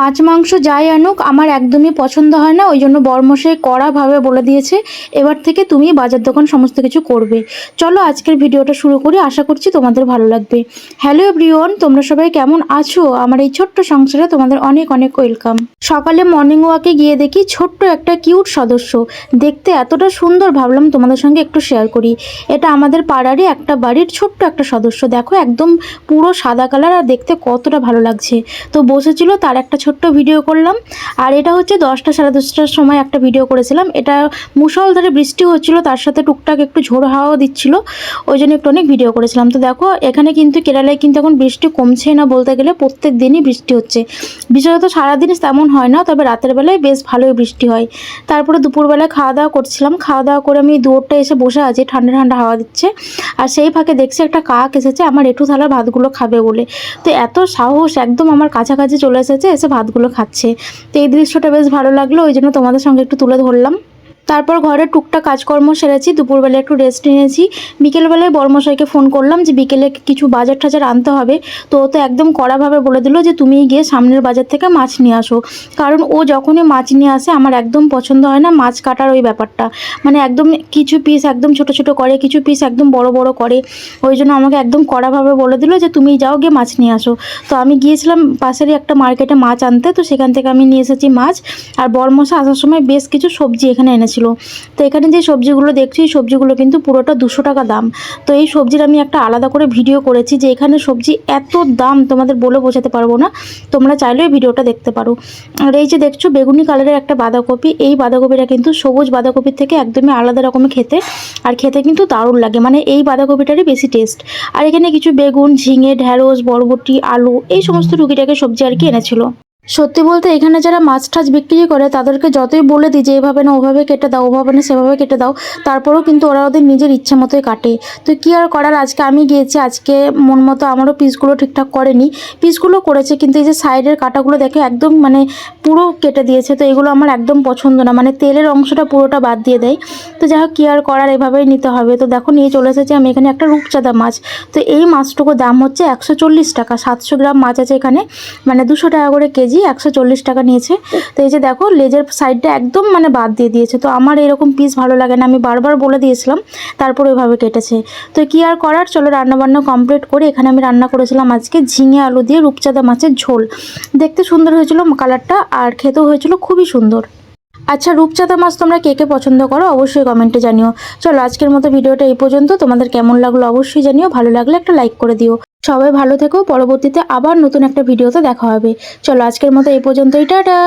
মাছ মাংস যাই আনুক আমার একদমই পছন্দ হয় না, ওই জন্য বরমশাই কড়াভাবে বলে দিয়েছে এবার থেকে তুমি বাজার দোকান সমস্ত কিছু করবে। চলো আজকের ভিডিওটা শুরু করি, আশা করছি তোমাদের ভালো লাগবে। হ্যালো এভরিওয়ান, তোমরা সবাই কেমন আছো? আমার এই ছোট্ট সংসারে তোমাদের অনেক অনেক ওয়েলকাম। সকালে মর্নিং ওয়াকে গিয়ে দেখি ছোট্ট একটা কিউট সদস্য, দেখতে এতটা সুন্দর, ভাবলাম তোমাদের সঙ্গে একটু শেয়ার করি। এটা আমাদের পাড়ারই একটা বাড়ির ছোট্ট একটা সদস্য, দেখো একদম পুরো সাদা কালার আর দেখতে কতটা ভালো লাগছে। তো বসেছিল, তার একটা ছোট্ট ভিডিও করলাম। আর এটা হচ্ছে 10টা সাড়ে 10টার সময় একটা ভিডিও করেছিলাম। এটা মুষলধারে বৃষ্টি হচ্ছিল, তার সাথে টুকটাক একটু ঝোড়ো হাওয়াও দিচ্ছিল, ওই জন্য একটু অনেক ভিডিও করেছিলাম। তো দেখো এখানে কিন্তু কেরালায় কিন্তু এখন বৃষ্টি কমছে না বলতে গেলে, প্রত্যেক দিনই বৃষ্টি হচ্ছে। বিশেষত সারাদিন তেমন হয় না, তবে রাতের বেলায় বেশ ভালোই বৃষ্টি হয়। তারপরে দুপুরবেলায় খাওয়া দাওয়া করছিলাম, খাওয়া দাওয়া করে আমি দুয়ারটা এসে বসে আছি, ঠান্ডা ঠান্ডা হাওয়া দিচ্ছে। আর সেই ফাঁকে দেখছি একটা কাক এসেছে আমার এঁঠো থালার ভাতগুলো খাবে বলে। তো এত সাহস, একদম আমার কাছাকাছি চলে এসেছে, এসে ভাতগুলো খাচ্ছে। তো এই দৃশ্যটা বেশ ভালো লাগলো, ওই জন্য তোমাদের সঙ্গে একটু তুলে ধরলাম। তারপর ঘরের টুকটাক কাজকর্ম সেরেছি, দুপুরবেলা একটু রেস্ট নিয়েছি। বিকেলবেলায় বড়মশাইকে ফোন করলাম যে বিকেলে কিছু বাজার টাজার আনতে হবে। তো ও তো একদম কড়াভাবে বলে দিল যে তুমি গিয়ে সামনের বাজার থেকে মাছ নিয়ে আসো। কারণ ও যখনই মাছ নিয়ে আসে আমার একদম পছন্দ হয় না মাছ কাটার ওই ব্যাপারটা, মানে একদম কিছু পিস একদম ছোট ছোট করে, কিছু পিস একদম বড় বড় করে। ওই জন্য আমাকে একদম কড়াভাবে বলে দিল যে তুমি যাও গিয়ে মাছ নিয়ে আসো। তো আমি গিয়েছিলাম পাশেরই একটা মার্কেটে মাছ আনতে, তো সেখান থেকে আমি নিয়ে এসেছি মাছ। আর বড়মশাই আসার সময় বেশ কিছু সবজি এখানে এনেছিল। তো এখানে যে সবজিগুলো দেখছি, এই সবজিগুলো কিন্তু পুরোটা 200 টাকা দাম। তো এই সবজির আমি একটা আলাদা করে ভিডিও করেছি যে এখানে সবজি এত দাম তোমাদের বলে বোঝাতে পারবো না, তোমরা চাইলে এই ভিডিওটা দেখতে পারো। আর এই যে দেখছো বেগুনি কালারের একটা বাঁধাকপি, এই বাঁধাকপিটা কিন্তু সবুজ বাঁধাকপির থেকে একদমই আলাদা রকমের খেতে, আর খেতে কিন্তু দারুণ লাগে, মানে এই বাঁধাকপিটারই বেশি টেস্ট। আর এখানে কিছু বেগুন, ঝিঙে, ঢ্যাঁড়স, বরবটি, আলু, এই সমস্ত টুকিটাকি সবজি আর কি এনেছিল। সত্যি বলতে এখানে যারা মাছ টাছ বিক্রি করে তাদেরকে যতই বলে দিই যে এভাবে না ওভাবে কেটে দাও, ওভাবে না সেভাবে কেটে দাও, তারপরেও কিন্তু ওরা ওদের নিজের ইচ্ছে মতোই কাটে। তো কী আর করার, আজকে আমি গিয়েছি, আজকে মন মতো আমারও পিসগুলো ঠিকঠাক করেনি, পিসগুলো করেছে কিন্তু এই যে সাইডের কাটাগুলো দেখে একদম মানে পুরো কেটে দিয়েছে। তো এগুলো আমার একদম পছন্দ না, মানে তেলের অংশটা পুরোটা বাদ দিয়ে দেয়। তো যাই হোক, কী আর করার, এভাবেই নিতে হবে। তো দেখো নিয়ে চলে এসেছি আমি এখানে একটা রূপচাঁদা মাছ। তো এই মাছটুকুর দাম হচ্ছে 140 টাকা, 700 গ্রাম মাছ আছে এখানে, মানে 200 টাকা করে কেজি, 140 টাকা নিয়েছে। তো এই যে দেখো লেজের সাইডটা একদম মানে বাদ দিয়ে দিয়েছে। তো আমার এরকম পিস ভালো লাগে না, আমি বারবার বলে দিয়েছিলাম, তারপর ওইভাবে কেটেছে। তো কি আর করার, চলো রান্নাবান্না কমপ্লিট করে। এখানে আমি রান্না করেছিলাম আজকে ঝিঙে আলু দিয়ে রূপচাঁদা মাছের ঝোল। দেখতে সুন্দর হয়েছিল কালারটা, আর খেতেও হয়েছিল খুবই সুন্দর। আচ্ছা, রূপচাঁদা মাছ তোমরা কে কে পছন্দ করো অবশ্যই কমেন্টে জানিও। চলো আজকের মতো ভিডিওটা এই পর্যন্ত, তোমাদের কেমন লাগলো অবশ্যই জানিও, ভালো লাগলে একটা লাইক করে দিও। সবাই ভালো থেকো, পরবর্তীতে আবার নতুন একটা ভিডিওতে দেখা হবে। চলো আজকের মতো এই পর্যন্তই, টাটা।